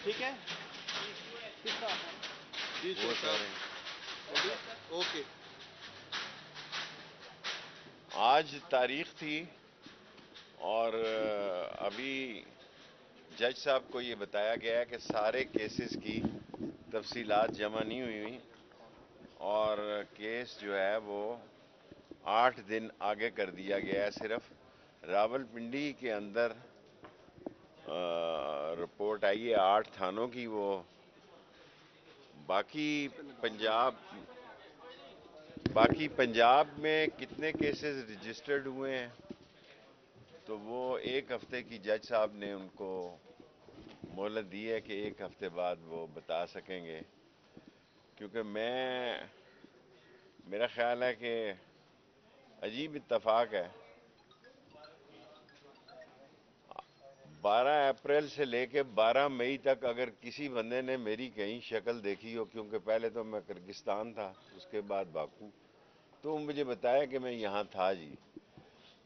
ٹھیک ہے جی اوکے. آج تاریخ تھی اور ابھی جج صاحب کو یہ بتایا گیا ہے کہ سارے کیسز کی تفصیلات جمع نہیں ہوئی اور کیس جو ہے وہ 8 دن آگے کر دیا گیا ہے. صرف راولپنڈی کے اندر رپورٹ آئی ہے 8 تھانوں کی. وہ باقی پنجاب میں کتنے کیسز رجسٹرڈ ہوئے ہیں تو وہ 1 ہفتے کی جج صاحب نے ان کو مہلت دی ہے کہ 1 ہفتے بعد وہ بتا سکیں گے. کیونکہ میرا خیال ہے کہ عجیب اتفاق ہے. 12 اپریل سے لے کے 12 مئی تک اگر کسی بندے نے میری کہیں شکل دیکھی ہو، کیونکہ پہلے تو میں کرگستان تھا، اس کے بعد باکو، تو مجھے بتایا کہ میں یہاں تھا جی.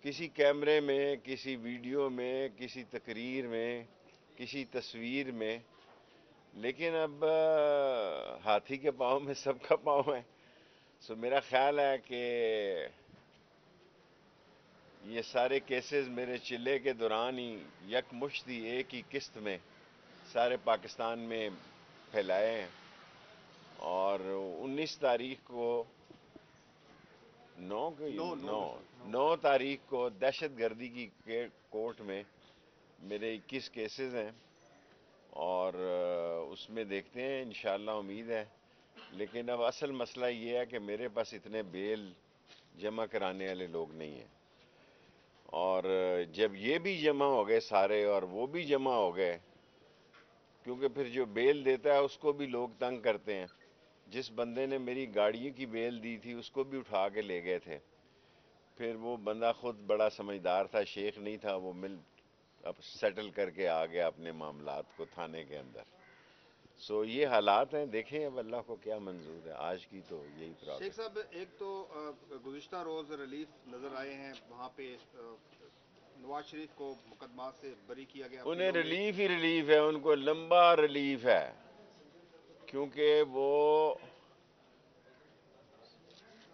کسی کیمرے میں، کسی ویڈیو میں، کسی تقریر میں، کسی تصویر میں. لیکن اب ہاتھی کے پاؤں میں سب کا پاؤں ہے. سو میرا خیال ہے کہ یہ سارے کیسز میرے چلے کے دوران ہی یک مشتی ایک ہی قسط میں سارے پاکستان میں پھیلائے ہیں. اور 19 تاریخ کو 9 تاریخ کو دہشت گردی کی کورٹ میں میرے 21 کیسز ہیں اور اس میں دیکھتے ہیں انشاءاللہ. امید ہے. لیکن اب اصل مسئلہ یہ ہے کہ میرے پاس اتنے بیل جمع کرانے والے لوگ نہیں ہیں. اور جب یہ بھی جمع ہو گئے سارے اور وہ بھی جمع ہو گئے، کیونکہ پھر جو بیل دیتا ہے اس کو بھی لوگ تنگ کرتے ہیں. جس بندے نے میری گاڑیوں کی بیل دی تھی اس کو بھی اٹھا کے لے گئے تھے. پھر وہ بندہ خود بڑا سمجھدار تھا، شیخ نہیں تھا، وہ اب سیٹل کر کے آ گیا اپنے معاملات کو تھانے کے اندر. سو یہ حالات ہیں. دیکھیں اب اللہ کو کیا منظور ہے. آج کی تو یہی پرابلم. شیخ صاحب، ایک تو گزشتہ روز ریلیف نظر آئے ہیں، وہاں پہ نواز شریف کو مقدمات سے بری کیا گیا. انہیں ریلیف ہی ریلیف ہے، ان کو لمبا ریلیف ہے، کیونکہ وہ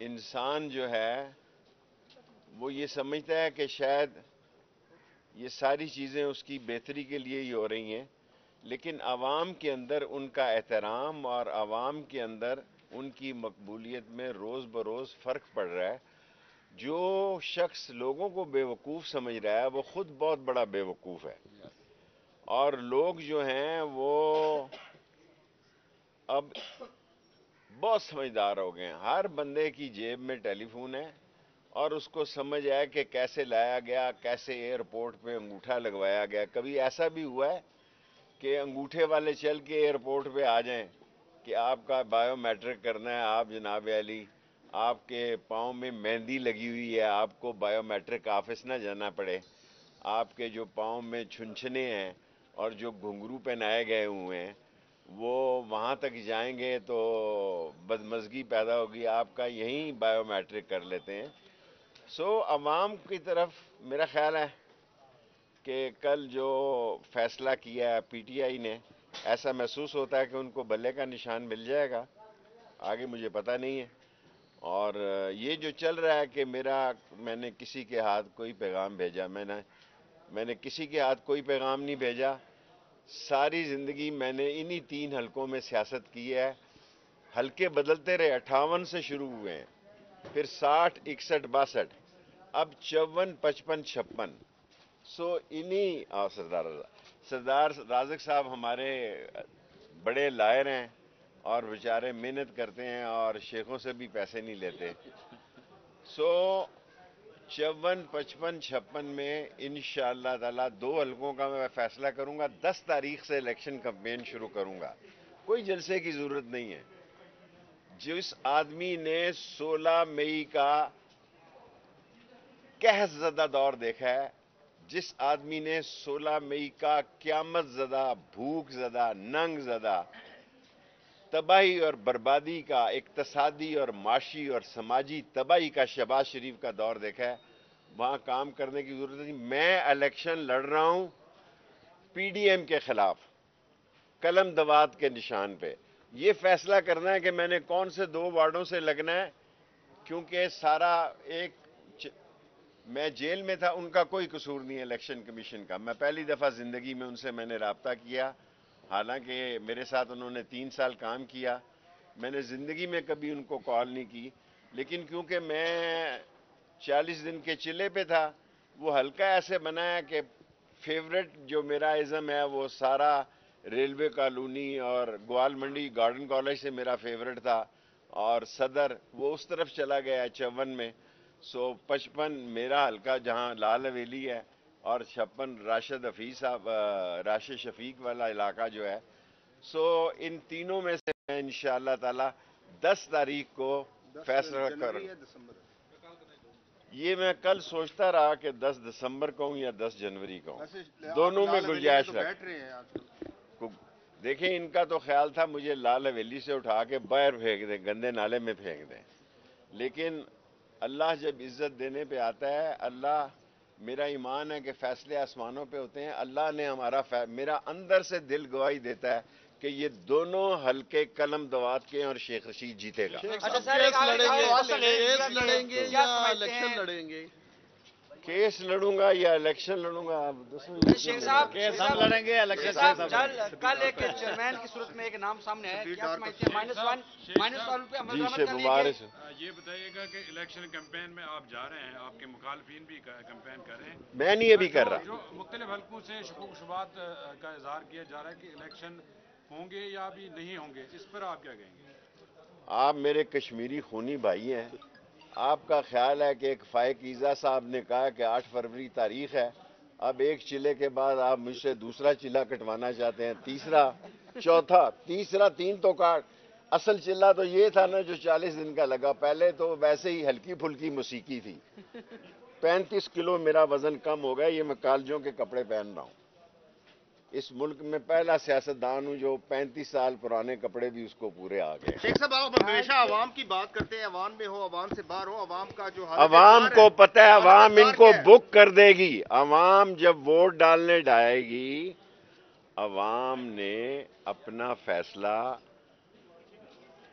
انسان جو ہے وہ یہ سمجھتا ہے کہ شاید یہ ساری چیزیں اس کی بہتری کے لیے ہی ہو رہی ہیں. لیکن عوام کے اندر ان کا احترام اور عوام کے اندر ان کی مقبولیت میں روز بروز فرق پڑ رہا ہے. جو شخص لوگوں کو بے وقوف سمجھ رہا ہے وہ خود بہت بڑا بے وقوف ہے. اور لوگ جو ہیں وہ اب بہت سمجھدار ہو گئے ہیں. ہر بندے کی جیب میں ٹیلی فون ہے اور اس کو سمجھ آیا کہ کیسے لایا گیا، کیسے ایئرپورٹ پہ انگوٹھا لگوایا گیا. کبھی ایسا بھی ہوا ہے کہ انگوٹھے والے چل کے ایئرپورٹ پہ آ جائیں کہ آپ کا بائیو میٹرک کرنا ہے. آپ جناب علی، آپ کے پاؤں میں مہندی لگی ہوئی ہے، آپ کو بائیو میٹرک آفس نہ جانا پڑے. آپ کے جو پاؤں میں چھنچھنے ہیں اور جو گھنگرو پہنائے گئے ہوئے ہیں وہ وہاں تک جائیں گے تو بدمزگی پیدا ہوگی. آپ کا یہیں بائیو میٹرک کر لیتے ہیں. سو عوام کی طرف میرا خیال ہے کہ کل جو فیصلہ کیا ہے پی ٹی آئی نے، ایسا محسوس ہوتا ہے کہ ان کو بلے کا نشان مل جائے گا. آگے مجھے پتہ نہیں ہے. اور یہ جو چل رہا ہے کہ میں نے کسی کے ہاتھ کوئی پیغام بھیجا، میں نے کسی کے ہاتھ کوئی پیغام نہیں بھیجا. ساری زندگی میں نے انہی 3 حلقوں میں سیاست کی ہے. حلقے بدلتے رہے، 58 سے شروع ہوئے ہیں، پھر 60، 61، 62، اب 54، 55، 56. سو انہی سردار رازق صاحب ہمارے بڑے لائر ہیں اور بیچارے محنت کرتے ہیں اور شیخوں سے بھی پیسے نہیں لیتے. سو 54، 55، 56 میں انشاءاللہ تعالی 2 حلقوں کا میں فیصلہ کروں گا. 10 تاریخ سے الیکشن کمپین شروع کروں گا. کوئی جلسے کی ضرورت نہیں ہے. جس آدمی نے 16 مئی کا قحط زدہ دور دیکھا ہے، جس آدمی نے 16 مئی کا قیامت زدہ، بھوک زدہ، ننگ زدہ، تباہی اور بربادی کا، اقتصادی اور معاشی اور سماجی تباہی کا شہباز شریف کا دور دیکھا ہے، وہاں کام کرنے کی ضرورت نہیں. میں الیکشن لڑ رہا ہوں پی ڈی ایم کے خلاف. قلم دوات کے نشان پہ یہ فیصلہ کرنا ہے کہ میں نے کون سے 2 وارڈوں سے لگنا ہے، کیونکہ سارا میں جیل میں تھا، ان کا کوئی قصور نہیں ہے الیکشن کمیشن کا. میں پہلی دفعہ زندگی میں ان سے میں نے رابطہ کیا، حالانکہ میرے ساتھ انہوں نے 3 سال کام کیا. میں نے زندگی میں کبھی ان کو کال نہیں کی، لیکن کیونکہ میں 40 دن کے چلے پہ تھا، وہ حلقہ ایسے بنایا کہ فیورٹ جو میرا ازم ہے وہ سارا ریلوے کالونی اور گوال منڈی گارڈن کالج سے میرا فیورٹ تھا، اور صدر وہ اس طرف چلا گیا 54 میں. سو 55 میرا حلقہ جہاں لال حویلی ہے، اور 56 راشد حفیظ صاحب راشد شفیق والا علاقہ جو ہے. سو ان تینوں میں سے میں انشاءاللہ تعالی 10 تاریخ کو فیصلہ کروں. یہ میں کل سوچتا رہا کہ 10 دسمبر کو ہوں یا 10 جنوری کو ہوں، دونوں میں گنجائش رکھ. دیکھیں ان کا تو خیال تھا مجھے لال حویلی سے اٹھا کے باہر پھینک دیں، گندے نالے میں پھینک دیں، لیکن اللہ جب عزت دینے پہ آتا ہے، اللہ، میرا ایمان ہے کہ فیصلے آسمانوں پہ ہوتے ہیں. اللہ نے میرا اندر سے دل گواہی دیتا ہے کہ یہ دونوں حلقے قلم دوات کے ہیں اور شیخ رشید جیتے گا. کیس لڑوں گا یا الیکشن لڑوں گا؟ شیخ صاحب ہم لڑیں گے الیکشن. کل ایک چیئرمین کی صورت میں ایک نام سامنے ہے، کیا سمجھتے ہیں -1 پہ عمل درآمد کر لیں گے؟ یہ بتائیے گا کہ الیکشن کیمپین میں آپ جا رہے ہیں، آپ کے مخالفین بھی کیمپین کر رہے ہیں، میں نہیں ابھی کر رہا. جو مختلف حلقوں سے شکوک و شبہات کا اظہار کیا جا رہا ہے کہ الیکشن ہوں گے یا ابھی نہیں ہوں گے، اس پر آپ کیا کہیں گے؟ آپ میرے کشمیری خونی بھائی ہیں، آپ کا خیال ہے کہ ایک فائق عیسیٰ صاحب نے کہا کہ 8 فروری تاریخ ہے، اب ایک چلے کے بعد آپ مجھ سے دوسرا چلہ کٹوانا چاہتے ہیں، تیسرا، چوتھا، تیسرا، 3 تو کاٹ. اصل چلہ تو یہ تھا نا جو 40 دن کا لگا. پہلے تو ویسے ہی ہلکی پھلکی موسیقی تھی. 35 کلو میرا وزن کم ہو گیا، یہ میں کالجوں کے کپڑے پہن رہا ہوں. اس ملک میں پہلا سیاستدان ہوں جو 35 سال پرانے کپڑے بھی اس کو پورے آ گئے. شیخ صاحب آپ ہمیشہ عوام کی بات کرتے ہیں، عوام میں ہو، عوام سے باہر ہو، عوام کا جو حال ہے، عوام کو پتہ ہے، عوام ان کو بک کر دے گی. عوام جب ووٹ ڈالنے جائے گی، عوام نے اپنا فیصلہ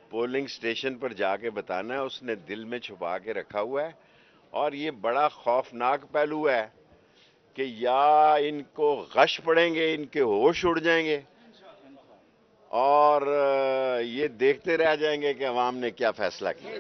پولنگ سٹیشن پر جا کے بتانا ہے. اس نے دل میں چھپا کے رکھا ہوا ہے، اور یہ بڑا خوفناک پہلو ہے کہ یا ان کو غش پڑیں گے، ان کے ہوش اڑ جائیں گے، اور یہ دیکھتے رہ جائیں گے کہ عوام نے کیا فیصلہ کیا.